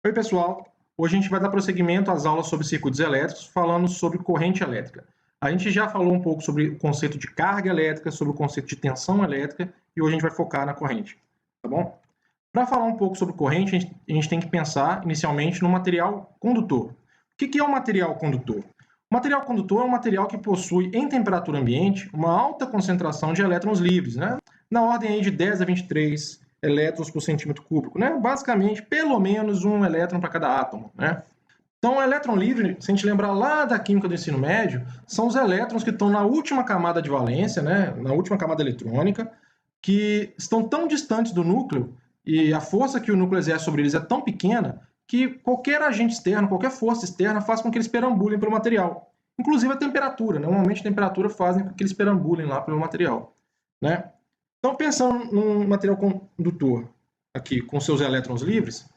Oi, pessoal! Hoje a gente vai dar prosseguimento às aulas sobre circuitos elétricos, falando sobre corrente elétrica. A gente já falou um pouco sobre o conceito de carga elétrica, sobre o conceito de tensão elétrica, e hoje a gente vai focar na corrente, tá bom? Para falar um pouco sobre corrente, a gente tem que pensar inicialmente no material condutor. O que é um material condutor? O material condutor é um material que possui, em temperatura ambiente, uma alta concentração de elétrons livres, né? Na ordem aí de 10 a 23 elétrons por centímetro cúbico, né? Basicamente, pelo menos um elétron para cada átomo, né? Então, o elétron livre, se a gente lembrar lá da química do ensino médio, são os elétrons que estão na última camada de valência, né? Na última camada eletrônica, que estão tão distantes do núcleo e a força que o núcleo exerce sobre eles é tão pequena que qualquer agente externo, qualquer força externa faz com que eles perambulem pelo material. Inclusive a temperatura, né? Normalmente a temperatura faz com que eles perambulem lá pelo material, né? Então, pensando num material condutor aqui com seus elétrons livres,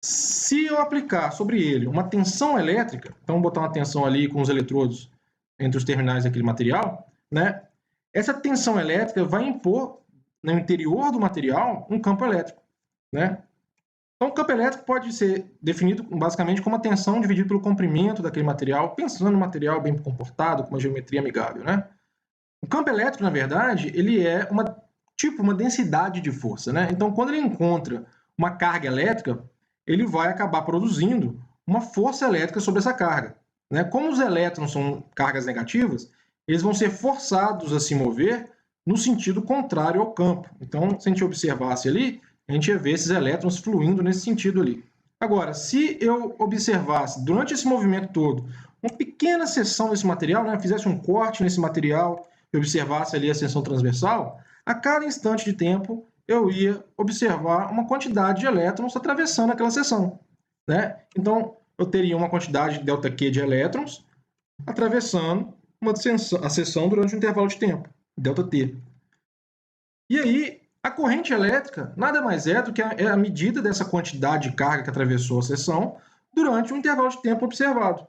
se eu aplicar sobre ele uma tensão elétrica, então botar uma tensão ali com os eletrodos entre os terminais daquele material, né? Essa tensão elétrica vai impor no interior do material um campo elétrico, né? Então, o campo elétrico pode ser definido basicamente como a tensão dividida pelo comprimento daquele material, pensando no material bem comportado, com uma geometria amigável, né? O campo elétrico, na verdade, ele é uma densidade de força, né? Então, quando ele encontra uma carga elétrica, ele vai acabar produzindo uma força elétrica sobre essa carga, né? Como os elétrons são cargas negativas, eles vão ser forçados a se mover no sentido contrário ao campo. Então, se a gente observasse ali, a gente ia ver esses elétrons fluindo nesse sentido ali. Agora, se eu observasse durante esse movimento todo uma pequena seção desse material, né, fizesse um corte nesse material e observasse ali a seção transversal, a cada instante de tempo eu ia observar uma quantidade de elétrons atravessando aquela seção, né? Então, eu teria uma quantidade ΔQ de elétrons atravessando a seção durante um intervalo de tempo, ΔT. E aí, a corrente elétrica nada mais é do que a medida dessa quantidade de carga que atravessou a seção durante um intervalo de tempo observado,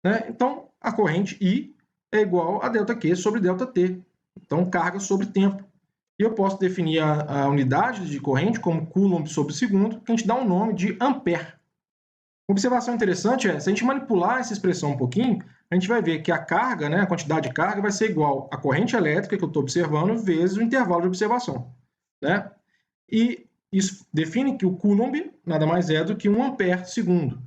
né? Então, a corrente I é igual a ΔQ sobre ΔT. Então, carga sobre tempo. E eu posso definir a unidade de corrente como Coulomb sobre segundo, que a gente dá um nome de ampere. Uma observação interessante é, se a gente manipular essa expressão um pouquinho, a gente vai ver que a carga, né, a quantidade de carga, vai ser igual à corrente elétrica que eu estou observando vezes o intervalo de observação, né? E isso define que o Coulomb nada mais é do que 1 ampere segundo.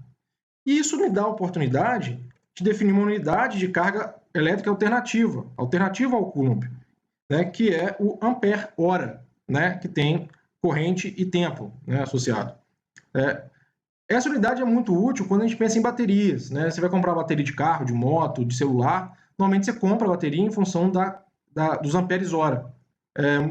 E isso me dá a oportunidade de definir uma unidade de carga elétrica alternativa ao Coulomb, né, que é o ampere-hora, né, que tem corrente e tempo, né, associado. Essa unidade é muito útil quando a gente pensa em baterias, né? Você vai comprar bateria de carro, de moto, de celular, normalmente você compra a bateria em função dos amperes-hora.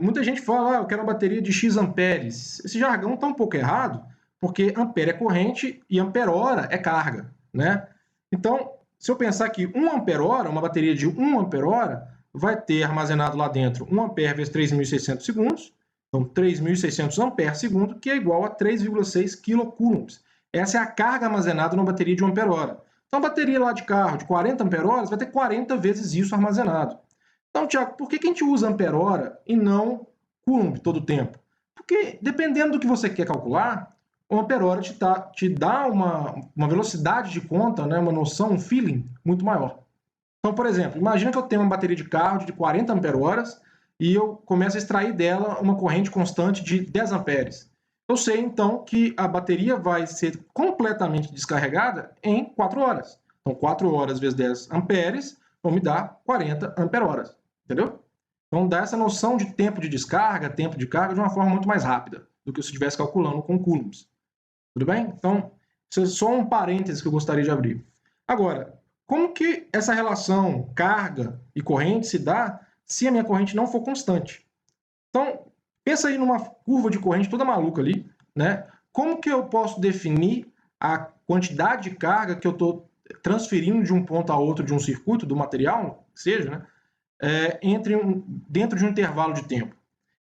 Muita gente fala, eu quero uma bateria de X amperes. Esse jargão está um pouco errado, porque ampere é corrente e ampere-hora é carga, né? Então, se eu pensar que 1 ampere-hora, uma bateria de 1 ampere-hora, vai ter armazenado lá dentro 1 ampere vezes 3.600 segundos, então 3.600 amperes segundo, que é igual a 3,6 quilocoulombs. Essa é a carga armazenada numa bateria de 1 ampere-hora. Então, a bateria lá de carro de 40 ampere-horas vai ter 40 vezes isso armazenado. Então, Tiago, por que a gente usa ampere-hora e não Coulomb todo o tempo? Porque, dependendo do que você quer calcular, o ampere-hora te dá uma velocidade de conta, né, uma noção, um feeling muito maior. Então, por exemplo, imagina que eu tenho uma bateria de carro de 40 ampere-horas e eu começo a extrair dela uma corrente constante de 10 amperes. Eu sei, então, que a bateria vai ser completamente descarregada em 4 horas. Então, 4 horas vezes 10 amperes vão me dar 40 ampere-horas. Entendeu? Então, dá essa noção de tempo de descarga, tempo de carga, de uma forma muito mais rápida do que se eu estivesse calculando com coulombs. Tudo bem? Então, isso é só um parêntese que eu gostaria de abrir. Agora, como que essa relação carga e corrente se dá se a minha corrente não for constante? Então, pensa aí numa curva de corrente toda maluca ali, né? Como que eu posso definir a quantidade de carga que eu estou transferindo de um ponto a outro de um circuito, do material, que seja, né? Dentro de um intervalo de tempo?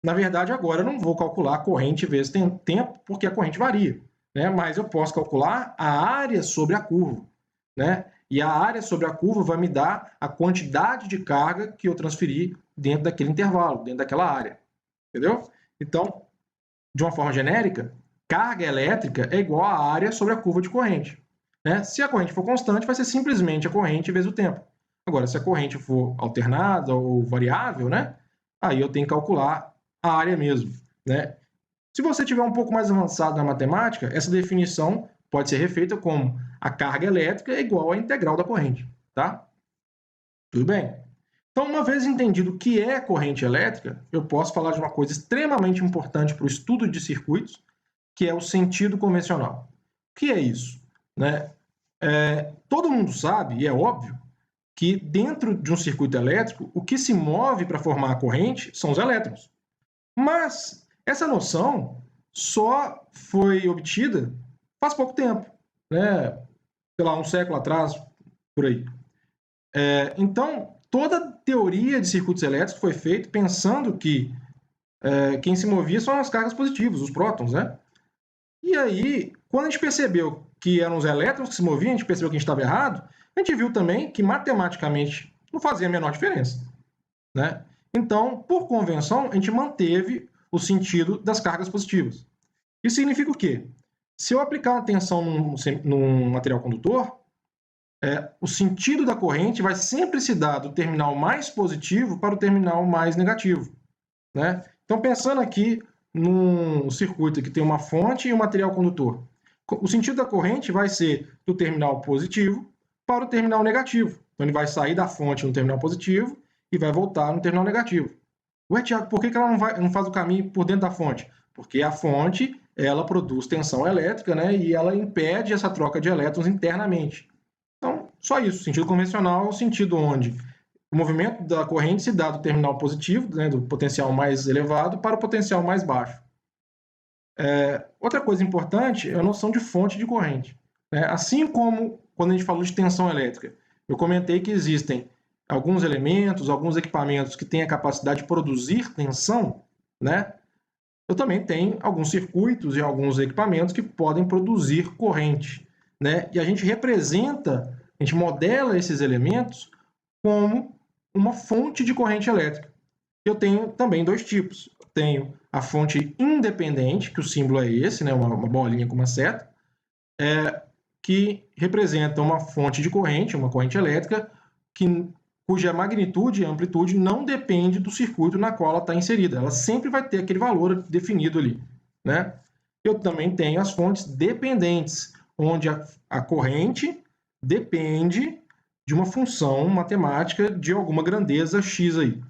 Na verdade, agora eu não vou calcular a corrente vezes tempo, porque a corrente varia, né? Mas eu posso calcular a área sobre a curva, né? E a área sobre a curva vai me dar a quantidade de carga que eu transferi dentro daquele intervalo, dentro daquela área. Entendeu? Então, de uma forma genérica, carga elétrica é igual à área sobre a curva de corrente. Né? Se a corrente for constante, vai ser simplesmente a corrente vezes o tempo. Agora, se a corrente for alternada ou variável, né? Aí eu tenho que calcular a área mesmo. Né? Se você tiver um pouco mais avançado na matemática, essa definição pode ser refeita como a carga elétrica é igual à integral da corrente. Tá? Tudo bem? Então, uma vez entendido o que é corrente elétrica, eu posso falar de uma coisa extremamente importante para o estudo de circuitos, que é o sentido convencional. O que é isso? Né? Todo mundo sabe, e é óbvio, que dentro de um circuito elétrico, o que se move para formar a corrente são os elétrons. Mas essa noção só foi obtida faz pouco tempo, né? Sei lá, um século atrás, por aí. Então, toda teoria de circuitos elétricos foi feita pensando que quem se movia são as cargas positivas, os prótons, né? E aí, quando a gente percebeu que eram os elétrons que se moviam, a gente percebeu que a gente estava errado, a gente viu também que matematicamente não fazia a menor diferença. Né? Então, por convenção, a gente manteve o sentido das cargas positivas. Isso significa o quê? Se eu aplicar uma tensão num material condutor, o sentido da corrente vai sempre se dar do terminal mais positivo para o terminal mais negativo. Né? Então, pensando aqui num circuito que tem uma fonte e um material condutor, o sentido da corrente vai ser do terminal positivo para o terminal negativo. Então, ele vai sair da fonte no terminal positivo e vai voltar no terminal negativo. Ué, Tiago, por que ela não faz o caminho por dentro da fonte? Porque a fonte, ela produz tensão elétrica, né, e ela impede essa troca de elétrons internamente. Então, só isso. O sentido convencional é o sentido onde o movimento da corrente se dá do terminal positivo, né, do potencial mais elevado, para o potencial mais baixo. Outra coisa importante é a noção de fonte de corrente. Né? Assim como quando a gente falou de tensão elétrica, eu comentei que existem alguns elementos, alguns equipamentos que têm a capacidade de produzir tensão, né? Eu também tenho alguns circuitos e alguns equipamentos que podem produzir corrente. Né? E a gente representa, a gente modela esses elementos como uma fonte de corrente elétrica. Eu tenho também dois tipos. Eu tenho a fonte independente, que o símbolo é esse, né? uma bolinha com uma seta, que representa uma fonte de corrente, uma corrente elétrica, cuja magnitude e amplitude não depende do circuito na qual ela está inserida. Ela sempre vai ter aquele valor definido ali. Né? Eu também tenho as fontes dependentes, onde a corrente depende de uma função matemática de alguma grandeza x aí.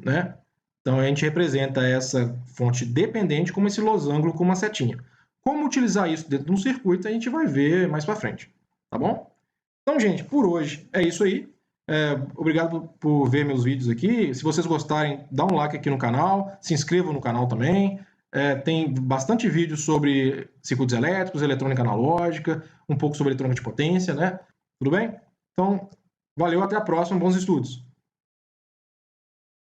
Né? Então, a gente representa essa fonte dependente como esse losango com uma setinha. Como utilizar isso dentro de um circuito, a gente vai ver mais para frente. Tá bom? Então, gente, por hoje é isso aí. Obrigado por ver meus vídeos aqui. Se vocês gostarem, dá um like aqui no canal, se inscrevam no canal também. Tem bastante vídeo sobre circuitos elétricos, eletrônica analógica, um pouco sobre eletrônica de potência, né? Tudo bem? Então, valeu, até a próxima, bons estudos!